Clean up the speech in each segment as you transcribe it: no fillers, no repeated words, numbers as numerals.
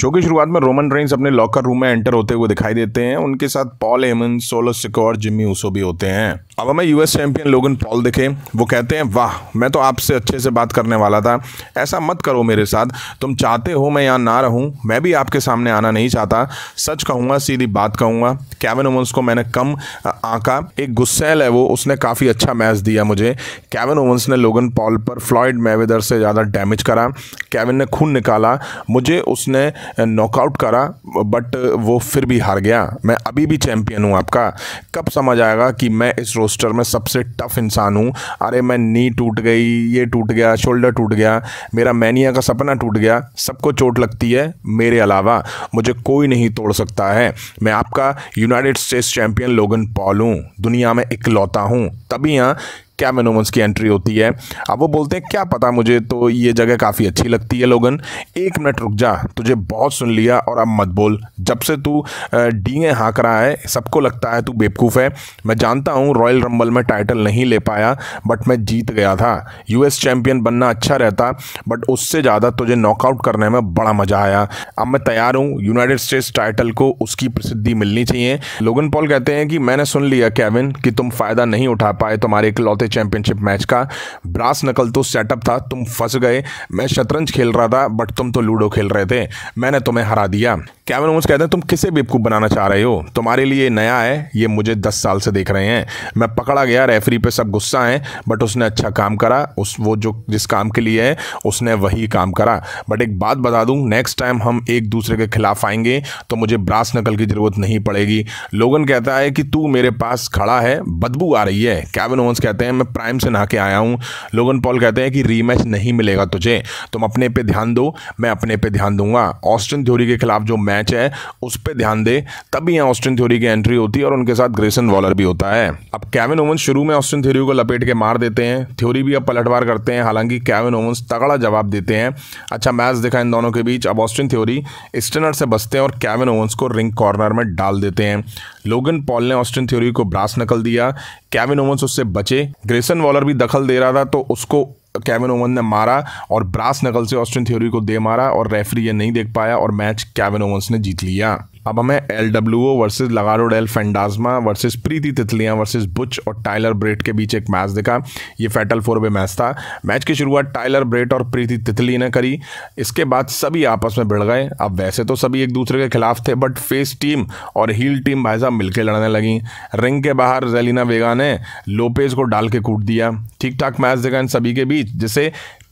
Show की शुरुआत में रोमन रेंस अपने लॉकर रूम में एंटर होते हुए दिखाई देते हैं। उनके साथ पॉल हेमन, सोलो सिकोआ और जिम्मी ऊसो भी होते हैं। अब हमें यूएस चैंपियन लोगन पॉल दिखे। वो कहते हैं, वाह, मैं तो आपसे अच्छे से बात करने वाला था। ऐसा मत करो मेरे साथ। तुम चाहते हो मैं यहाँ ना रहूँ, मैं भी आपके सामने आना नहीं चाहता। सच कहूँगा, सीधी बात कहूँगा, केविन ओवेंस को मैंने कम आंका। एक गुस्सैल है वो, उसने काफ़ी अच्छा मैच दिया मुझे। केविन ओवेंस ने लोगन पॉल पर फ्लॉयड मैवेदर से ज़्यादा डैमेज करा। केविन ने खून निकाला, मुझे उसने नॉकआउट करा, बट वो फिर भी हार गया। मैं अभी भी चैंपियन हूँ आपका। कब समझ आएगा कि मैं इस रोस्टर में सबसे टफ इंसान हूँ। अरे मैं नी टूट गई, ये टूट गया, शोल्डर टूट गया, मेरा मैनिया का सपना टूट गया। सबको चोट लगती है, मेरे अलावा मुझे कोई नहीं तोड़ सकता है। मैं आपका United states champion Logan Paul हूँ, दुनिया में इकलौता हूँ। तभी यहाँ केविन ओवेंस की एंट्री होती है। अब वो बोलते हैं, क्या पता, मुझे तो ये जगह काफ़ी अच्छी लगती है लोगन। एक मिनट रुक जा, तुझे बहुत सुन लिया और अब मत बोल। जब से तू डींगे हाँक रहा है, सबको लगता है तू बेवकूफ़ है। मैं जानता हूँ रॉयल रंबल में टाइटल नहीं ले पाया, बट मैं जीत गया था। यूएस चैंपियन बनना अच्छा रहता, बट उससे ज़्यादा तुझे नॉकआउट करने में बड़ा मज़ा आया। अब मैं तैयार हूँ। यूनाइटेड स्टेट्स टाइटल को उसकी प्रसिद्धि मिलनी चाहिए। लोगन पॉल कहते हैं कि मैंने सुन लिया केविन कि तुम फ़ायदा नहीं उठा पाए तुम्हारे इकलौते चैंपियनशिप मैच का। ब्रास नकल तो सेटअप था, तुम फंस गए। मैं शतरंज खेल रहा था, बट तुम तो लूडो खेल रहे थे। मैंने तुम्हें हरा दिया। केविन ओवेंस कहते हैं, तुम किसे बेवकूफ़ बनाना चाह रहे हो? तुम्हारे लिए नया है, ये मुझे 10 साल से देख रहे हैं। मैं पकड़ा गया, रेफरी पे सब गुस्सा है, बट उसने अच्छा काम करा। वो जो जिस काम के लिए है उसने वही काम करा। बट एक बात बता दूं, नेक्स्ट टाइम हम एक दूसरे के खिलाफ आएंगे तो मुझे ब्रास नकल की जरूरत नहीं पड़ेगी। लोगन कहता है कि तू मेरे पास खड़ा है, बदबू आ रही है। केविन ओवेंस कहते हैं, मैं प्राइम से नहा के आया हूँ। लोगन पॉल कहते हैं कि रीमैच नहीं मिलेगा तुझे, तुम अपने पे ध्यान दो, मैं अपने पे ध्यान दूंगा। ऑस्टिन थ्योरी के खिलाफ जो मैच है उस पे ध्यान दे। तभी यहाँ ऑस्टिन थ्योरी की एंट्री होती है और उनके साथ ग्रेसन वॉलर भी होता है। अब केविन ओवेंस शुरू में ऑस्टिन थ्योरी को लपेट के मार देते हैं। थ्योरी भी अब पलटवार करते हैं, हालांकि केविन ओवेंस तगड़ा जवाब देते हैं। अच्छा मैच दिखा इन दोनों के बीच। अब ऑस्टिन थ्योरी स्टनर से बचते हैं और केविन ओवेंस को रिंग कॉर्नर में डाल देते हैं। लोगन पॉल ने ऑस्टिन थ्योरी को ब्रास नकल दिया, केविन ओवेंस उससे बचे। ग्रेसन वॉलर भी दखल दे रहा था तो उसको केविन ओवेंस ने मारा और ब्रास नकल से ऑस्टिन थ्योरी को दे मारा और रेफरी ये नहीं देख पाया और मैच केविन ओवेंस ने जीत लिया। अब हमें LWO वर्सेस लगारो डेल फैंटास्मा वर्सेस प्रीति तितलियां वर्सेस बुच और टाइलर ब्रेट के बीच एक मैच दिखा। ये फैटल 4-वे मैच था। मैच की शुरुआत टाइलर ब्रेट और प्रीति तितली ने करी। इसके बाद सभी आपस में भिड़ गए। अब वैसे तो सभी एक दूसरे के खिलाफ थे, बट फेस टीम और हील टीम भाई साहब मिलकर लड़ने लगी। रिंग के बाहर जेलिना वेगा ने लोपेज को डाल के कूट दिया। ठीक ठाक मैच दिखा इन सभी के बीच, जिसे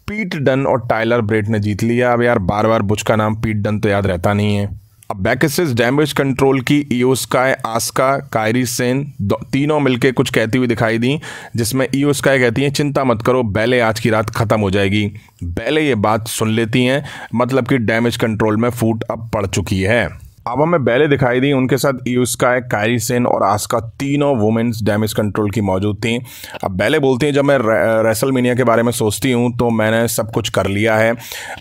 पीट डन और टाइलर ब्रेट ने जीत लिया। अब यार बार बार बुच का नाम पीट डन तो याद रहता नहीं है। अब बैकस्टेज डैमेज कंट्रोल की इयो स्काई, आस्का, कायरी सेन तीनों मिलके कुछ कहती हुई दिखाई दी, जिसमें इयो स्काई कहती हैं, चिंता मत करो, बैले आज की रात खत्म हो जाएगी। बैले ये बात सुन लेती हैं, मतलब कि डैमेज कंट्रोल में फूट अब पड़ चुकी है। अब हमें बैले दिखाई दी, उनके साथ इयो स्काई, कायरी सेन और आस्का तीनों वुमेन्स डैमेज कंट्रोल की मौजूद थी। अब बैले बोलती हैं, जब मैं रेसलमेनिया के बारे में सोचती हूँ तो मैंने सब कुछ कर लिया है।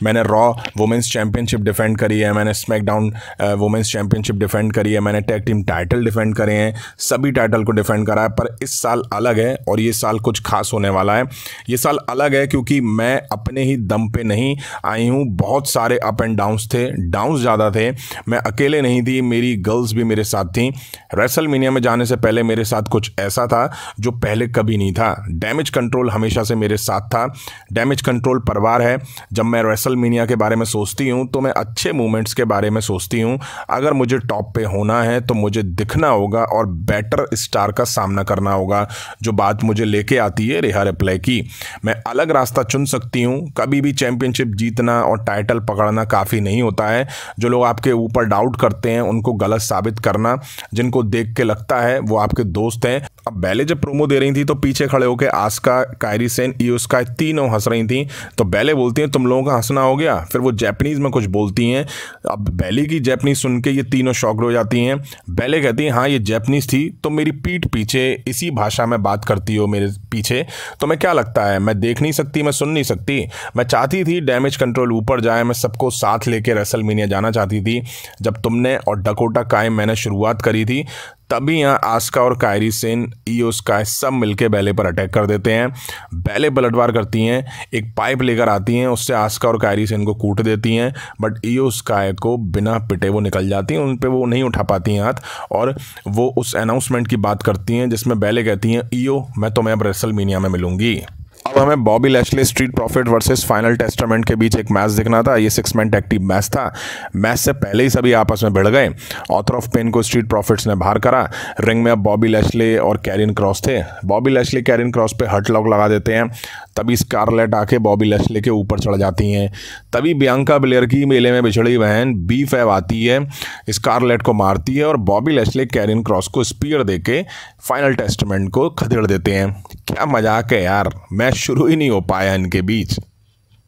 मैंने रॉ वुमेन्स चैंपियनशिप डिफेंड करी है, मैंने स्मैकडाउन वुमेन्स चैंपियनशिप डिफेंड करी है, मैंने टैग टीम टाइटल डिफेंड करे हैं, सभी टाइटल को डिफेंड करा है। पर इस साल अलग है और ये साल कुछ खास होने वाला है। ये साल अलग है क्योंकि मैं अपने ही दम पे नहीं आई हूँ। बहुत सारे अप एंड डाउन्स थे, डाउन्स ज़्यादा थे। मैं अकेले नहीं थी, मेरी गर्ल्स भी मेरे साथ थी। रेसलमेनिया में जाने से पहले मेरे साथ कुछ ऐसा था जो पहले कभी नहीं था। डैमेज कंट्रोल हमेशा से मेरे साथ था। डैमेज कंट्रोल परिवार है। जब मैं रेसलमेनिया के बारे में सोचती हूँ तो मैं अच्छे मूवमेंट्स के बारे में सोचती हूँ। अगर मुझे टॉप पे होना है तो मुझे दिखना होगा और बेटर स्टार का सामना करना होगा। जो बात मुझे लेके आती है रिहा रिप्लाई की, मैं अलग रास्ता चुन सकती हूँ। कभी भी चैंपियनशिप जीतना और टाइटल पकड़ना काफ़ी नहीं होता है। जो लोग आपके ऊपर डाउट करते हैं उनको गलत साबित करना, जिनको देख के लगता है वो आपके दोस्त हैं। अब बैले जब प्रोमो दे रही थी तो पीछे खड़े होकर आस्का, कायरी सेन, इयो स्काई तीनों हंस रही थी। तो बैले बोलती हैं, तुम लोगों का हंसना हो गया। फिर वो जैपनीज में कुछ बोलती हैं। अब बैले की जैपनीज सुन के ये तीनों शॉक्ड हो जाती हैं। बैले कहती हैं, हाँ ये जैपनीज थी, तो मेरी पीठ पीछे इसी भाषा में बात करती हो मेरे पीछे, तो मैं क्या लगता है मैं देख नहीं सकती, मैं सुन नहीं सकती? मैं चाहती थी डैमेज कंट्रोल ऊपर जाए, मैं सबको साथ लेके रेसलमेनिया जाना चाहती थी। जब तुमने और डकोटा काय मैंने शुरुआत करी थी तभी यहाँ आस्का और कायरी सेन, ईयो स्काई सब मिलके बैले पर अटैक कर देते हैं। बैले पलटवार करती हैं, एक पाइप लेकर आती हैं, उससे आस्का और कायरी सेन को कूट देती हैं, बट ईयो स्काई को बिना पिटे वो निकल जाती हैं, उन पे वो नहीं उठा पाती हैं हाथ, और वो उस अनाउंसमेंट की बात करती हैं जिसमें बैले कहती हैं, ईयो मैं तुम्हें अब रेसलमेनिया में मिलूंगी। अब हमें Bobby Lashley, street profit versus final testament के बीच एक मैच दिखना था। ये 6 मैन टैग टीम मैच था। मैच से पहले ही सभी आपस में भिड़ गए। ऑथर ऑफ पेन को स्ट्रीट प्रॉफिट्स ने बाहर करा। रिंग में अब बॉबी लैशली और कैरियन क्रॉस थे। बॉबी लैशली कैरियन क्रॉस पे हर्ट लॉक लगा देते हैं। तभी स्कारलेट आके बॉबी लैशली के ऊपर चढ़ जाती हैं। तभी बियांका बिलेयर की मेले में बिछड़ी बहन बी फैब आती है, स्कारलेट को मारती है और बॉबी लैशली कैरियन क्रॉस को स्पीयर देके फाइनल टेस्टामेंट को खदेड़ देते हैं। क्या मजाक है यार, मैच शुरू ही नहीं हो पाया इनके बीच।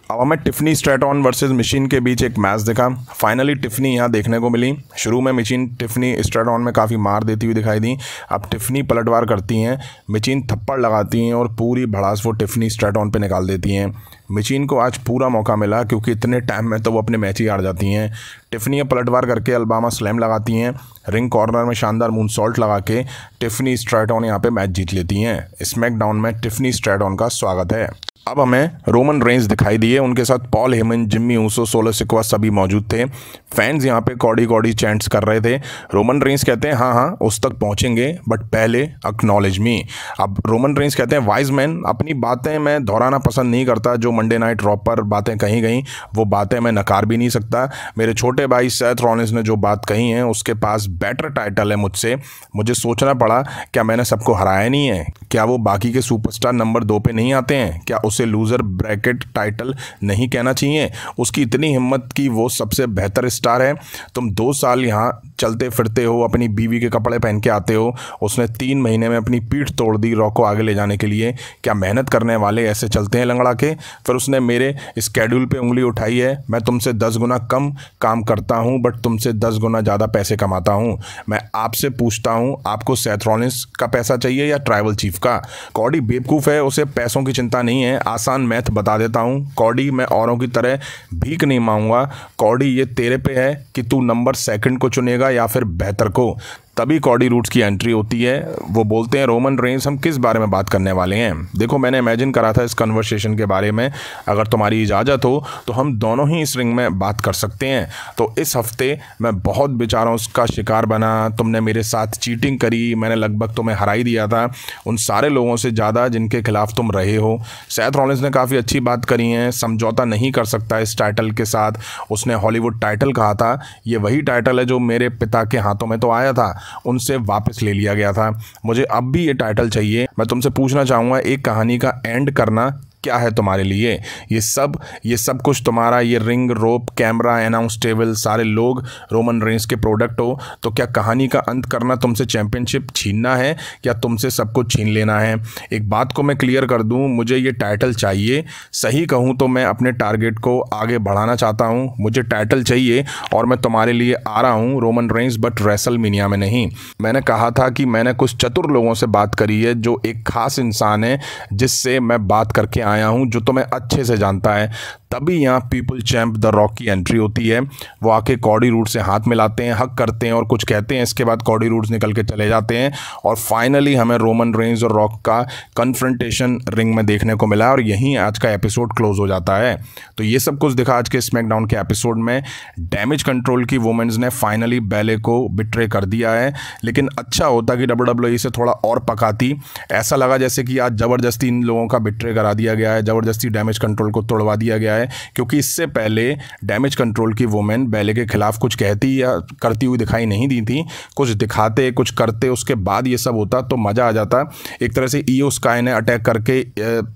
अब हमें टिफनी स्ट्रैटन वर्सेस मशीन के बीच एक मैच दिखा। फाइनली टिफनी यहाँ देखने को मिली। शुरू में मशीन टिफनी स्ट्रैटन में काफ़ी मार देती हुई दिखाई दी। अब टिफनी पलटवार करती हैं, मशीन थप्पड़ लगाती हैं और पूरी भड़ास वो टिफनी स्ट्रैटन पे निकाल देती हैं। मशीन को आज पूरा मौका मिला क्योंकि इतने टाइम में तो वो अपने मैच ही हार जाती हैं। टिफनी पलटवार करके अल्बामा स्लैम लगाती हैं। रिंग कॉर्नर में शानदार मून सॉल्ट लगा के टिफनी स्ट्रैटन यहाँ पे मैच जीत लेती हैं। स्मैकडाउन में टिफनी स्ट्रैटन का स्वागत है। अब हमें रोमन रेंज दिखाई दिए, उनके साथ Paul Heyman, Jimmy Uso, solo Sikoa सभी मौजूद थे। फैंस यहाँ पे कॉडी कॉडी चैंट्स कर रहे थे। रोमन रेंज कहते हैं हाँ उस तक पहुँचेंगे बट पहले एक्नॉलेज मी। अब रोमन रेंज कहते हैं वाइज मैन, अपनी बातें मैं दोहराना पसंद नहीं करता। जो मंडे नाइट रॉ पर बातें कही गई वो बातें मैं नकार भी नहीं सकता। मेरे छोटे भाई सेथ रॉलिंस ने जो बात कही है उसके पास बेटर टाइटल है मुझसे। मुझे सोचना पड़ा क्या मैंने सबको हराया नहीं है? क्या वो बाकी के सुपरस्टार नंबर 2 पे नहीं आते हैं? क्या उसे लूजर ब्रैकेट टाइटल नहीं कहना चाहिए? उसकी इतनी हिम्मत की वो सबसे बेहतर स्टार है। तुम 2 साल यहाँ चलते फिरते हो, अपनी बीवी के कपड़े पहन के आते हो। उसने 3 महीने में अपनी पीठ तोड़ दी रॉ को आगे ले जाने के लिए। क्या मेहनत करने वाले ऐसे चलते हैं लंगड़ा के? फिर उसने मेरे स्केड्यूल पे उंगली उठाई है। मैं तुमसे 10 गुना कम काम करता हूँ बट तुमसे 10 गुना ज़्यादा पैसे कमाता हूँ। मैं आपसे पूछता हूँ, आपको सेथ रॉलिंस का पैसा चाहिए या ट्राइबल चीफ का? कॉडी बेवकूफ़ है, उसे पैसों की चिंता नहीं है। आसान मैथ बता देता हूँ कॉडी, मैं औरों की तरह भीख नहीं मांगूंगा। कॉडी ये तेरे पे है कि तू नंबर 2 को चुनेगा या फिर बेहतर को। तभी कॉडी रूट्स की एंट्री होती है। वो बोलते हैं रोमन रेंज हम किस बारे में बात करने वाले हैं? देखो मैंने इमेजिन करा था इस कन्वर्सेशन के बारे में, अगर तुम्हारी इजाज़त हो तो हम दोनों ही इस रिंग में बात कर सकते हैं। तो इस हफ्ते मैं बहुत बेचारों का शिकार बना। तुमने मेरे साथ चीटिंग करी, मैंने लगभग तुम्हें हरा ही दिया था उन सारे लोगों से ज़्यादा जिनके खिलाफ तुम रहे हो। सेथ रॉलिंस ने काफ़ी अच्छी बात करी है, समझौता नहीं कर सकता इस टाइटल के साथ। उसने हॉलीवुड टाइटल कहा था, ये वही टाइटल है जो मेरे पिता के हाथों में तो आया था, उनसे वापस ले लिया गया था। मुझे अब भी ये टाइटल चाहिए। मैं तुमसे पूछना चाहूँगा, एक कहानी का एंड करना क्या है तुम्हारे लिए? ये सब कुछ तुम्हारा, ये रिंग, रोप, कैमरा, अनाउंस टेबल, सारे लोग रोमन रेंज के प्रोडक्ट हो। तो क्या कहानी का अंत करना तुमसे चैंपियनशिप छीनना है या तुमसे सब कुछ छीन लेना है? एक बात को मैं क्लियर कर दूं, मुझे ये टाइटल चाहिए। सही कहूं तो मैं अपने टारगेट को आगे बढ़ाना चाहता हूं। मुझे टाइटल चाहिए और मैं तुम्हारे लिए आ रहा हूं रोमन रेंज, बट रेसलमेनिया में नहीं। मैंने कहा था कि मैंने कुछ चतुर लोगों से बात करी है, जो एक खास इंसान है जिससे मैं बात करके आया हूं, जो तुम्हें अच्छे से जानता है। तभी यहाँ पीपल चैंप द रॉक की एंट्री होती है। वो आके कॉडी रूड्स से हाथ मिलाते हैं, हक करते हैं और कुछ कहते हैं। इसके बाद कॉडी रूड्स निकल के चले जाते हैं और फाइनली हमें रोमन रेंज और रॉक का कन्फ्रंटेशन रिंग में देखने को मिला और यहीं आज का एपिसोड क्लोज हो जाता है। तो ये सब कुछ दिखा आज के स्मैकडाउन के एपिसोड में। डैमेज कंट्रोल की वुमेन्स ने फाइनली बैले को बिट्रे कर दिया है, लेकिन अच्छा होता कि WWE से थोड़ा और पकाती। ऐसा लगा जैसे कि आज ज़बरदस्ती इन लोगों का बिट्रे करा दिया गया है, ज़बरदस्ती डैमेज कंट्रोल को तोड़वा दिया गया है। क्योंकि इससे पहले डैमेज कंट्रोल की वुमेन बैले के खिलाफ कुछ कहती या करती हुई दिखाई नहीं दी थी। कुछ दिखाते, कुछ करते, उसके बाद ये सब होता तो मज़ा आ जाता। एक तरह से ईयो स्काई ने अटैक करके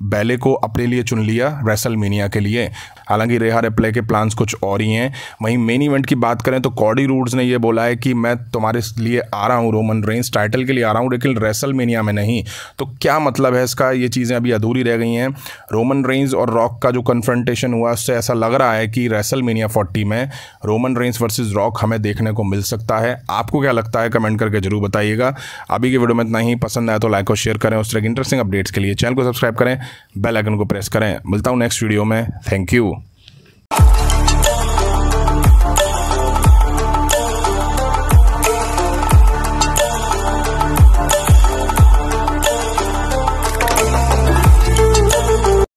बैले को अपने लिए चुन लिया रेसलमेनिया के लिए। हालांकि रेहा रिप्ले के प्लान्स कुछ और ही हैं। वहीं मेन इवेंट की बात करें तो कॉडी रूड्स ने यह बोला है कि मैं तुम्हारे लिए आ रहा हूँ, रोमन रेंज टाइटल के लिए आ रहा हूँ, लेकिन रेसलमेनिया में नहीं। तो क्या मतलब है इसका? ये चीज़ें अभी अधूरी रह गई हैं। रोमन रेंज और रॉक का जो कन्फ्रंटेशन हुआ उससे ऐसा लग रहा है कि रेसलमेनिया 40 में रोमन रेंज वर्सेस रॉक हमें देखने को मिल सकता है। आपको क्या लगता है? कमेंट करके जरूर बताइएगा। अभी की वीडियो में इतना ही। पसंद आया तो लाइक और शेयर करें। उस तरह की इंटरेस्टिंग अपडेट्स के लिए चैनल को सब्सक्राइब करें, बेल आइकन को प्रेस करें। मिलता हूँ नेक्स्ट वीडियो में। Thank you.